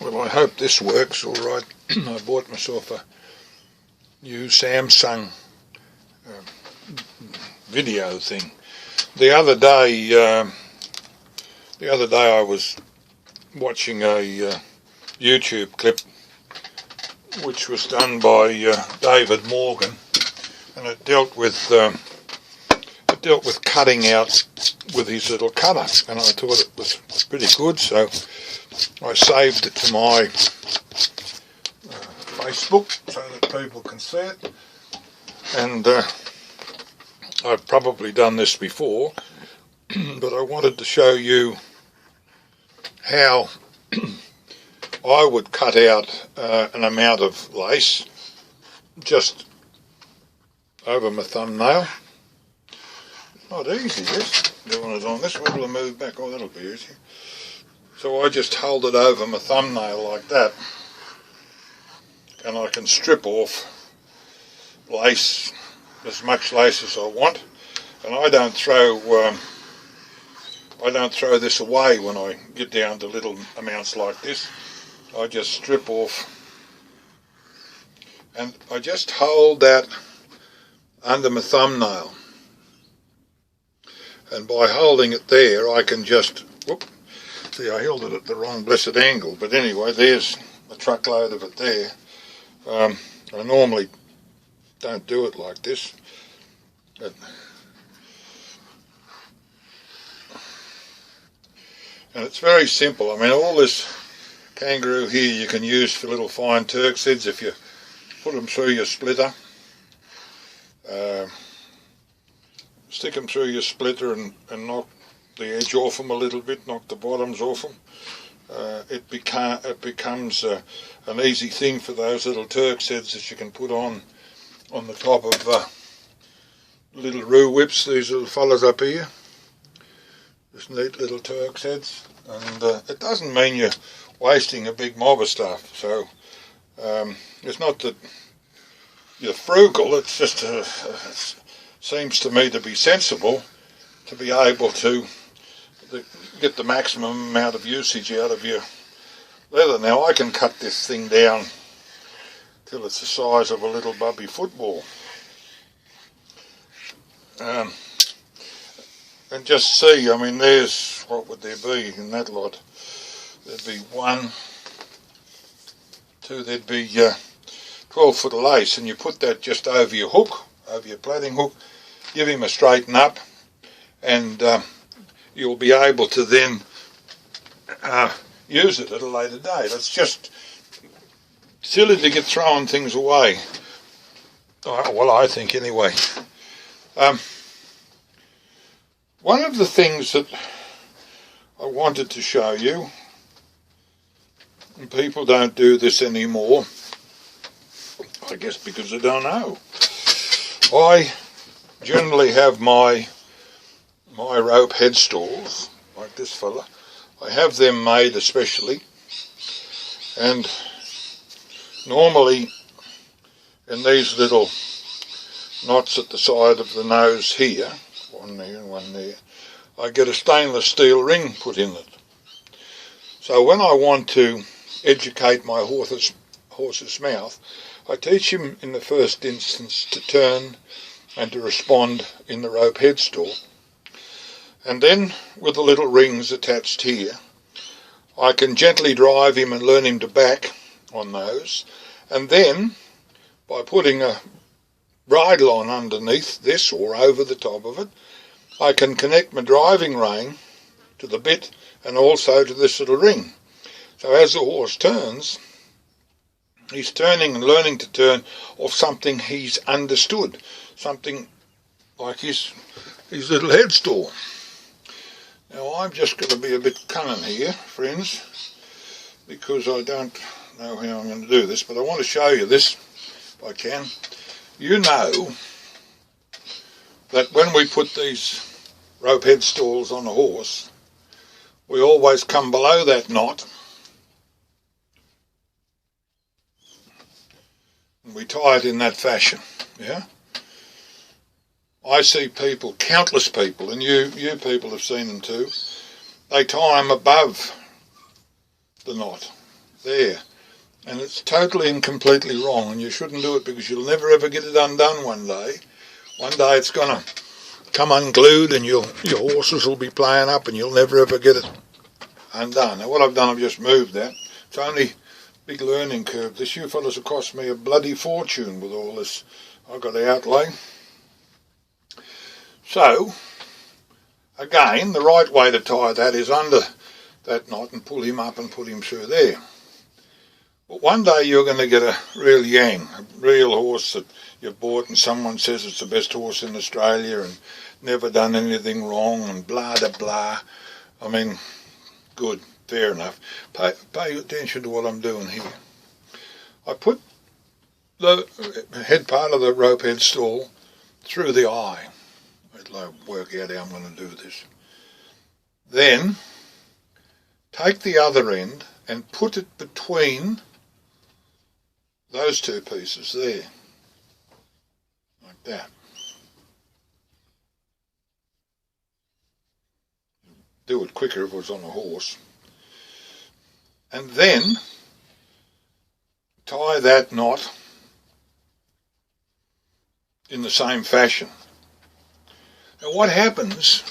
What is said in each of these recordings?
Well, I hope this works all right. I bought myself a new Samsung video thing. The other day I was watching a YouTube clip which was done by David Morgan, and it dealt with cutting out with his little cutter, and I thought it was pretty good, so I saved it to my Facebook so that people can see it. And I've probably done this before, but I wanted to show you how I would cut out an amount of lace just over my thumbnail. It's not easy, this, doing it on this. Will I move back? Oh, that'll be easy. So I just hold it over my thumbnail like that, and I can strip off lace, as much lace as I want, and I don't throw this away when I get down to little amounts like this. I just strip off, and I just hold that under my thumbnail, and by holding it there I can just, see, I held it at the wrong blessed angle, but anyway, there's a truckload of it there. I normally don't do it like this, but and it's very simple. I mean, all this kangaroo here you can use for little fine Turk's heads if you put them through your splitter. Stick them through your splitter and knock the edge off them a little bit, knock the bottoms off them. It becomes an easy thing for those little Turk's heads that you can put on the top of little roo whips, these little fellas up here. Just neat little Turk's heads, and it doesn't mean you're wasting a big mob of stuff. So it's not that you're frugal, it's just it seems to me to be sensible to be able to get the maximum amount of usage out of your leather. Now I can cut this thing down till it's the size of a little bubby football. And just see, I mean, there's, what would there be in that lot? There'd be 1, 2, there'd be 12 foot of lace, and you put that just over your hook, over your plaiting hook, give him a straighten up, and you'll be able to then use it at a later date. It's just silly to get throwing things away. Well, I think anyway. One of the things that I wanted to show you, and people don't do this anymore, I guess because they don't know. I generally have my rope headstalls, like this fella. I have them made especially, and normally in these little knots at the side of the nose here, one there and one there, I get a stainless steel ring put in it. So when I want to educate my horse's mouth, I teach him in the first instance to turn and to respond in the rope headstall. And then with the little rings attached here, I can gently drive him and learn him to back on those, and then by putting a bridle on underneath this or over the top of it, I can connect my driving rein to the bit and also to this little ring. So as the horse turns, he's turning and learning to turn off something he's understood, something like his little headstall. Now I'm just going to be a bit cunning here, friends, because I don't know how I'm going to do this, but I want to show you this if I can. You know that when we put these rope headstalls on a horse, we always come below that knot and we tie it in that fashion, yeah? I see people, countless people, and you people have seen them too, they tie them above the knot. there. And it's totally and completely wrong, and you shouldn't do it because you'll never ever get it undone one day. One day it's going to come unglued and your horses will be playing up and you'll never ever get it undone. Now what I've done, I've just moved that. It's only a big learning curve. This you fellas have cost me a bloody fortune with all this I've got to outlay. So, again, the right way to tie that is under that knot and pull him up and put him through there. But one day you're going to get a real yang, a real horse that you've bought and someone says it's the best horse in Australia and never done anything wrong and blah blah blah. I mean, good, fair enough. Pay attention to what I'm doing here. I put the head part of the rope headstall through the eye. I'll work out how I'm going to do this. Then take the other end and put it between those two pieces there, like that. Do it quicker if it was on a horse. And then tie that knot in the same fashion. Now what happens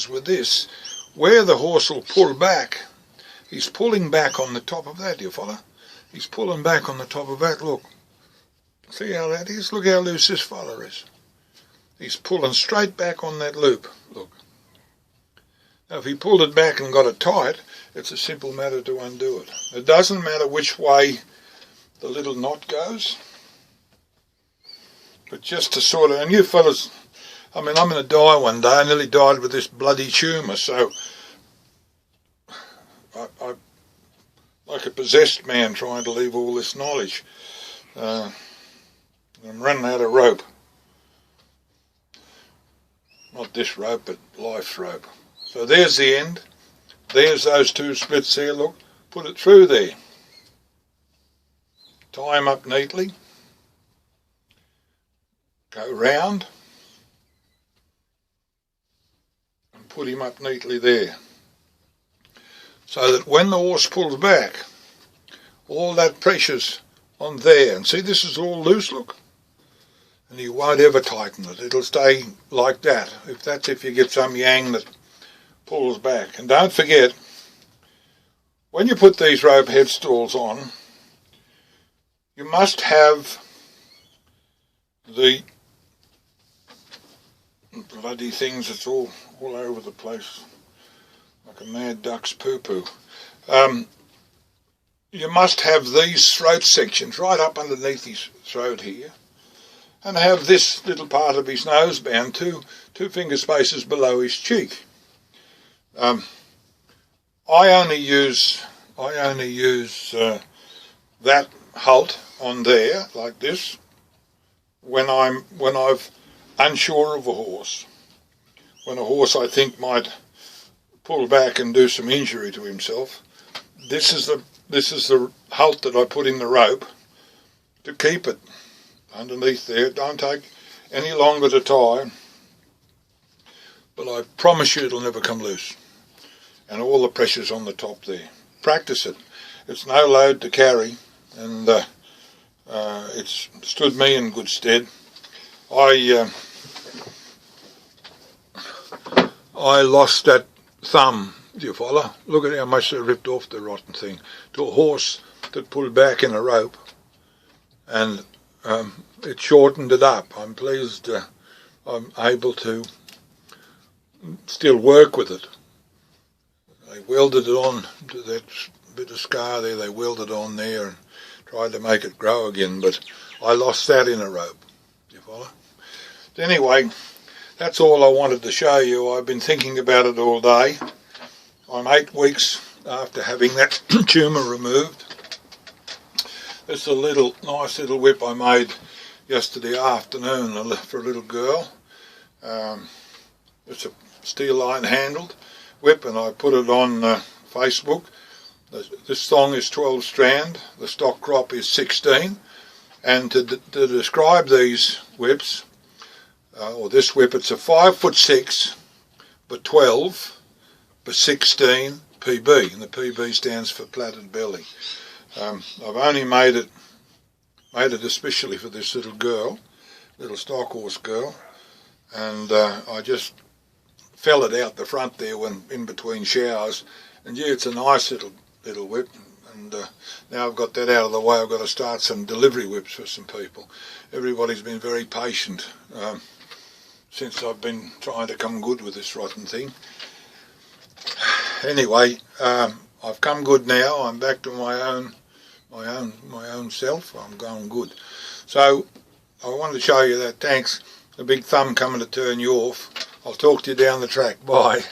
with this, where the horse will pull back, he's pulling back on the top of that, do you follow? He's pulling back on the top of that, look. See how that is? Look how loose this fella is. He's pulling straight back on that loop, look. Now if he pulled it back and got it tight, it's a simple matter to undo it. It doesn't matter which way the little knot goes, but just to sort of, and you fellas, I mean, I'm going to die one day. I nearly died with this bloody tumour, so I like a possessed man trying to leave all this knowledge. I'm running out of rope. Not this rope, but life's rope. So there's the end. There's those two splits there, look. Put it through there. Tie them up neatly. Go round. And put him up neatly there. So that when the horse pulls back, all that pressure's on there. And see, this is all loose, look. And you won't ever tighten it. It'll stay like that. If you get some yang that pulls back. And don't forget, when you put these rope headstalls on, you must have the bloody things that's all over the place, like a mad duck's poo-poo. You must have these throat sections right up underneath his throat here, and have this little part of his nose bound two finger spaces below his cheek. I only use that halt on there like this when I've unsure of a horse. When a horse I think might pull back and do some injury to himself, this is the halt that I put in the rope to keep it underneath there. It don't take any longer to tie, but I promise you it'll never come loose. And all the pressure's on the top there. Practice it. It's no load to carry, and it's stood me in good stead. I lost that thumb, do you follow? Look at how much they ripped off the rotten thing, to a horse that pulled back in a rope, and it shortened it up. I'm pleased I'm able to still work with it. They welded it on to that bit of scar there, they welded on there and tried to make it grow again, but I lost that in a rope, do you follow? Anyway, that's all I wanted to show you. I've been thinking about it all day. I'm 8 weeks after having that tumour removed. It's a nice little whip I made yesterday afternoon for a little girl. It's a steel line handled whip, and I put it on Facebook. This thong is 12 strand, the stock crop is 16, and to describe these whips, or this whip, it's a 5'6", but 12, but 16, PB, and the PB stands for plaited belly. I've only made it especially for this little girl, little stock horse girl, and I just fell it out the front there when in between showers, and yeah, it's a nice little whip. And now I've got that out of the way, I've got to start some delivery whips for some people. Everybody's been very patient since I've been trying to come good with this rotten thing. Anyway, I've come good now. I'm back to my own self. I'm going good. So I wanted to show you that. Thanks. A big thumb coming to turn you off. I'll talk to you down the track. Bye.